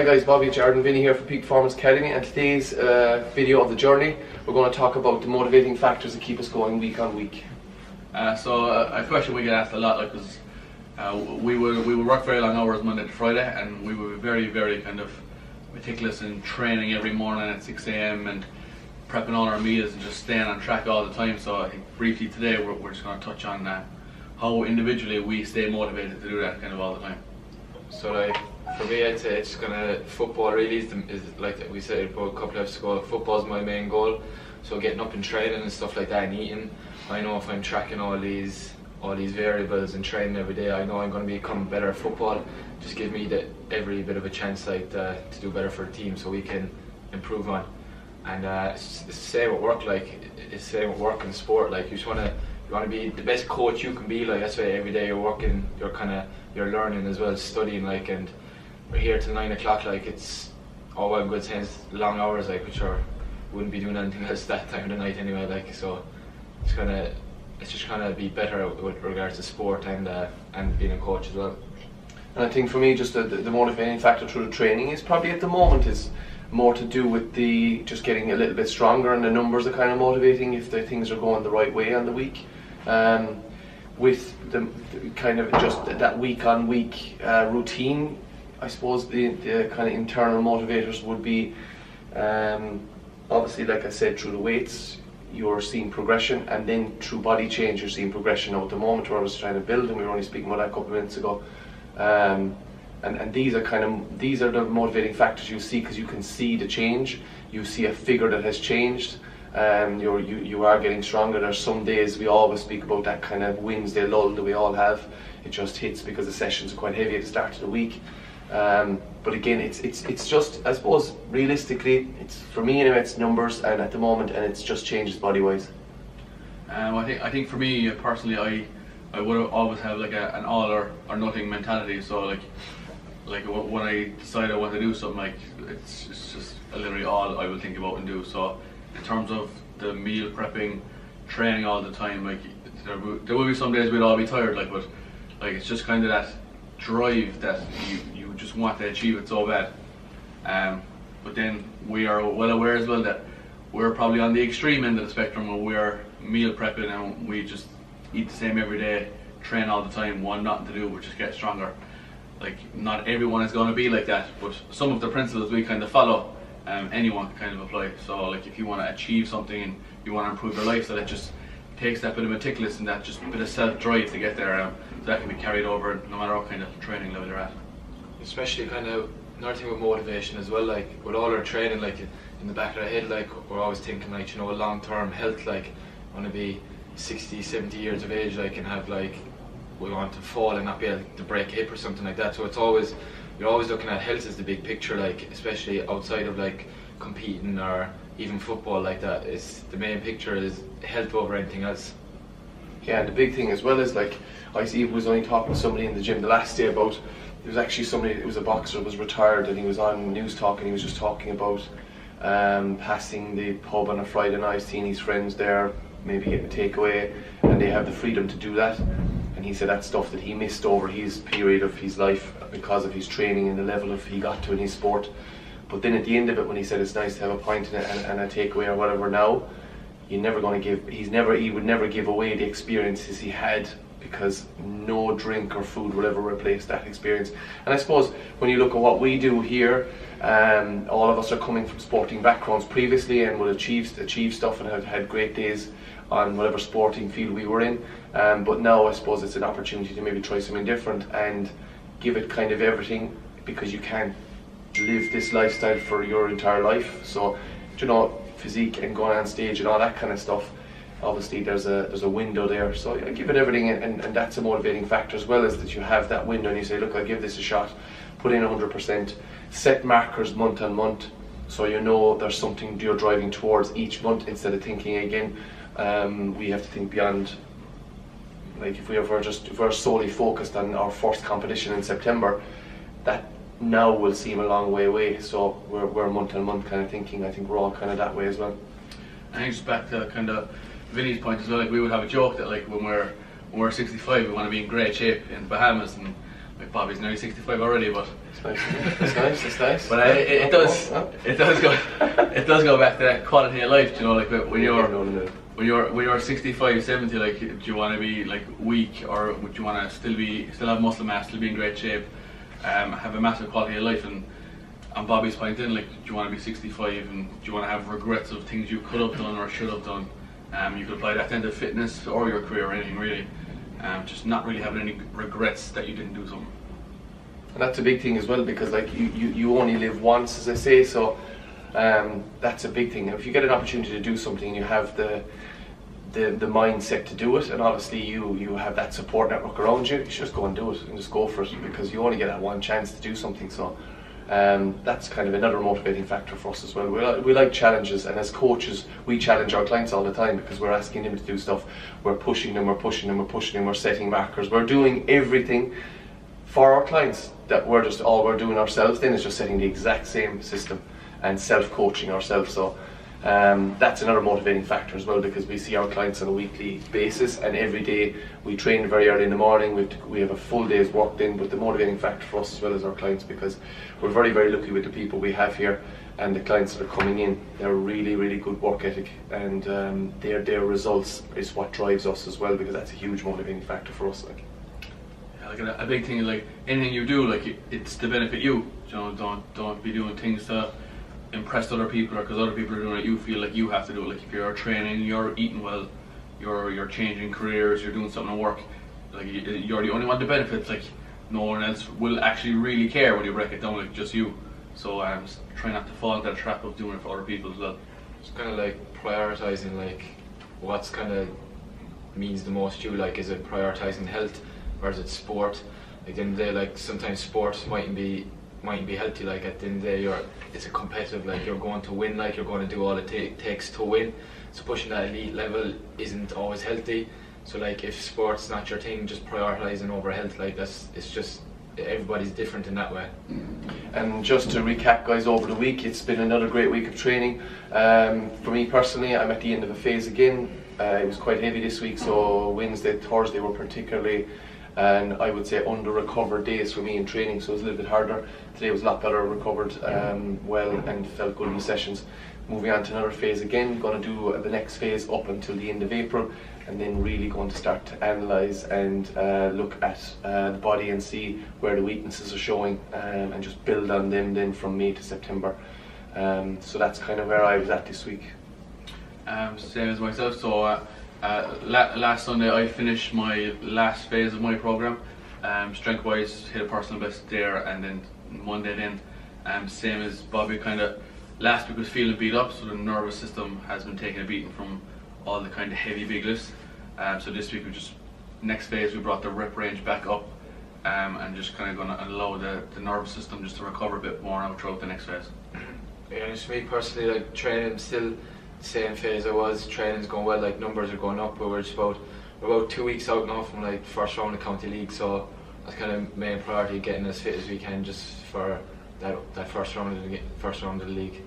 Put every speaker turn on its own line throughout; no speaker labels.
Hi guys, Bobby, Jared and Vinny here for Peak Performance Academy, and today's video of the journey we're going to talk about the motivating factors that keep us going week on week.
A question we get asked a lot, like, is we would work very long hours Monday to Friday, and we would be very kind of meticulous in training every morning at 6 AM and prepping all our meals and just staying on track all the time. So I think briefly today we're just going to touch on how individually we stay motivated to do that kind of all the time.
So like for me, I'd say it's football really is like we said a couple of episodes ago, football's my main goal. So getting up and training and stuff like that and eating, I know if I'm tracking all these variables and training every day, I know I'm going to become better at football. Just give me every bit of a chance to do better for the team so we can improve on. And it's the same with work, like it's the same with work and sport. Like you want to be the best coach you can be. Like that's why every day you're working, you're learning as well, studying. Like, and we're here till 9 o'clock. Like it's all well good saying it's long hours, like which wouldn't be doing anything else that time of the night anyway. Like so, it's just kind of be better with regards to sport and being a coach as well.
And I think for me, just the motivating factor through the training is probably at the moment is more to do with just getting a little bit stronger, and the numbers are kind of motivating if the things are going the right way on the week. With the kind of just that week on week routine, I suppose the kind of internal motivators would be obviously, like I said, through the weights you're seeing progression, and then through body change you're seeing progression. Now at the moment where I was trying to build, and we were only speaking about that a couple of minutes ago, and these are the motivating factors you see, because you can see the change. You see a figure that has changed. You are getting stronger. There's some days, we always speak about that kind of Wednesday lull that we all have. It just hits because the sessions are quite heavy at the start of the week. But again, it's just, I suppose, realistically, it's for me anyway, it's numbers, and at the moment, and it's just changes body wise.
I think for me personally, I would always have like an all or nothing mentality. So like when I decide I want to do something, like it's just literally all I will think about and do. So in terms of the meal prepping, training all the time, like there will be some days we'd all be tired, like, but like it's just kind of that drive that you just want to achieve it so bad. But then we are well aware as well that we're probably on the extreme end of the spectrum where we're meal prepping and we just eat the same every day, train all the time, want nothing to do but just get stronger. Like not everyone is going to be like that, but some of the principles we kind of follow, anyone can kind of apply. So like if you want to achieve something and you want to improve your life, so that just takes that bit of meticulous and that just bit of self-drive to get there, so that can be carried over no matter what kind of training level you're at.
Especially kind of another thing with motivation as well, like with all our training, like in the back of our head, like we're always thinking like, you know, long-term health, like I want to be 60, 70 years of age, like, and have like, we want to fall and not be able to break a hip or something like that. So you're always looking at health as the big picture, like especially outside of like competing or even football like that. Is the main picture is health over anything else.
Yeah, and the big thing as well is, like, I was only talking to somebody in the gym the last day about, there was actually somebody, it was a boxer that was retired, and he was on News Talk and he was just talking about passing the pub on a Friday night, seeing his friends there, maybe getting a takeaway, and they have the freedom to do that. And he said that's stuff that he missed over his period of his life because of his training and the level of he got to in his sport. But then at the end of it, when he said it's nice to have a pint and a takeaway or whatever now, he would never give away the experiences he had, because no drink or food will ever replace that experience. And I suppose when you look at what we do here, all of us are coming from sporting backgrounds previously and will achieve stuff and have had great days on whatever sporting field we were in. But now I suppose it's an opportunity to maybe try something different and give it kind of everything, because you can't live this lifestyle for your entire life. So, you know, physique and going on stage and all that kind of stuff, obviously there's a window there. So I give it everything, and that's a motivating factor as well, is that you have that window and you say, look, I'll give this a shot, put in 100%, set markers month on month, so you know there's something you're driving towards each month, instead of thinking again, we have to think beyond. Like if we're solely focused on our first competition in September, that now will seem a long way away. So we're month on month kind of thinking. I think we're all kind of that way as well.
I think just back to kind of Vinny's point as well, like we would have a joke that like when we're 65 we want to be in great shape in the Bahamas, and like Bobby's nearly 65 already, but
It's nice. It's nice. It's nice.
but it does go back to that quality of life. You know, like when you're 65, 70, like do you want to be like weak, or would you want to still have muscle mass, still be in great shape, have a massive quality of life? And Bobby's point in, like, do you want to be 65 and do you want to have regrets of things you could have done or should have done? You could apply that then to fitness or your career or anything really. Just not really having any regrets that you didn't do something.
And that's a big thing as well, because like you only live once, as I say, so that's a big thing. If you get an opportunity to do something and you have the mindset to do it, and obviously you have that support network around you, you should just go and do it and just go for it, because you only get that one chance to do something. So that's kind of another motivating factor for us as well. We like challenges, and as coaches we challenge our clients all the time, because we're asking them to do stuff, we're pushing them, we're setting markers, we're doing everything for our clients that all we're doing ourselves then is just setting the exact same system and self-coaching ourselves. So that's another motivating factor as well, because we see our clients on a weekly basis, and every day we train very early in the morning. We have a full day's work then, but the motivating factor for us as well as our clients, because we're very, very lucky with the people we have here and the clients that are coming in. They're really, really good work ethic, and their results is what drives us as well, because that's a huge motivating factor for us.
Like a big thing is, like, anything you do, like, it's to benefit you. You know, don't be doing things to impress other people, or because other people are doing it, you feel like you have to do it. Like, if you're training, you're eating well, you're changing careers, you're doing something at work, like, you're the only one to benefit. Like, no one else will actually really care when you break it down, like, just you. So try not to fall into that trap of doing it for other people as well.
It's kind of like prioritizing, like, what's kind of means the most to you. Like, is it prioritizing health, or is it sport? Like, at the end of the day, like, sometimes sports mightn't be healthy. Like, at the end of the day, it's a competitive, like, you're going to win, like, you're going to do all it takes to win. So pushing that elite level isn't always healthy. So, like, if sport's not your thing, just prioritizing over health, like, it's just, everybody's different in that way.
And just to recap, guys, over the week, it's been another great week of training. For me personally, I'm at the end of a phase again. It was quite heavy this week, so Wednesday, Thursday were particularly, and I would say, under-recovered days for me in training, so it was a little bit harder. Today was a lot better, recovered well and felt good in the sessions. Moving on to another phase again, going to do the next phase up until the end of April, and then really going to start to analyse and look at the body and see where the weaknesses are showing, and just build on them then from May to September. So that's kind of where I was at this week.
Same as myself. So last Sunday I finished my last phase of my program. Strength wise, hit a personal best there, and then Monday then, same as Bobby, kind of last week was feeling beat up, so the nervous system has been taking a beating from all the kind of heavy big lifts. So this week next phase we brought the rep range back up, and just kind of going to allow the nervous system just to recover a bit more now throughout the next phase.
Yeah, and for me personally, like, training still the same phase I was. Training's going well, like, numbers are going up, but we're about 2 weeks out now from, like, first round of county league, so that's kind of main priority, getting as fit as we can just for that first round of the league.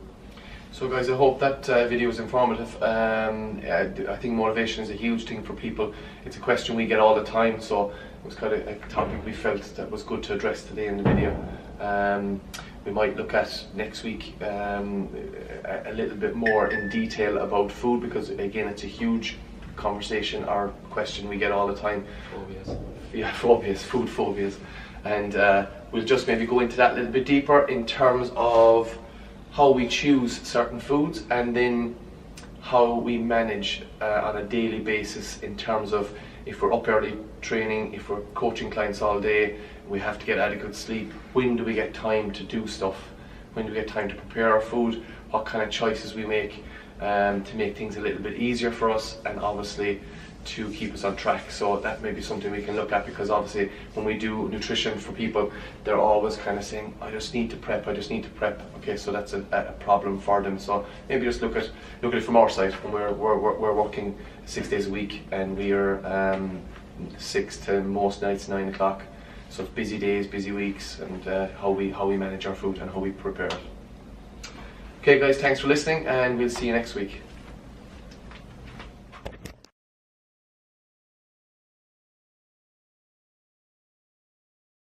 So guys, I hope that video was informative. I think motivation is a huge thing for people. It's a question we get all the time, so it was kind of a topic we felt that was good to address today in the video. We might look at next week a little bit more in detail about food, because again, it's a huge conversation or question we get all the time.
Phobias.
Yeah, phobias, food phobias. And we'll just maybe go into that a little bit deeper in terms of how we choose certain foods, and then how we manage on a daily basis in terms of if we're up early training, if we're coaching clients all day, we have to get adequate sleep. When do we get time to do stuff? When do we get time to prepare our food? What kind of choices we make to make things a little bit easier for us, and obviously to keep us on track. So that may be something we can look at, because obviously when we do nutrition for people, they're always kind of saying, I just need to prep. Okay, so that's a problem for them. So maybe just look at it from our side when we're working 6 days a week, and we are 6 to most nights 9 o'clock. So it's busy days, busy weeks, and how we manage our food and how we prepare it. Okay guys, thanks for listening, and we'll see you next week.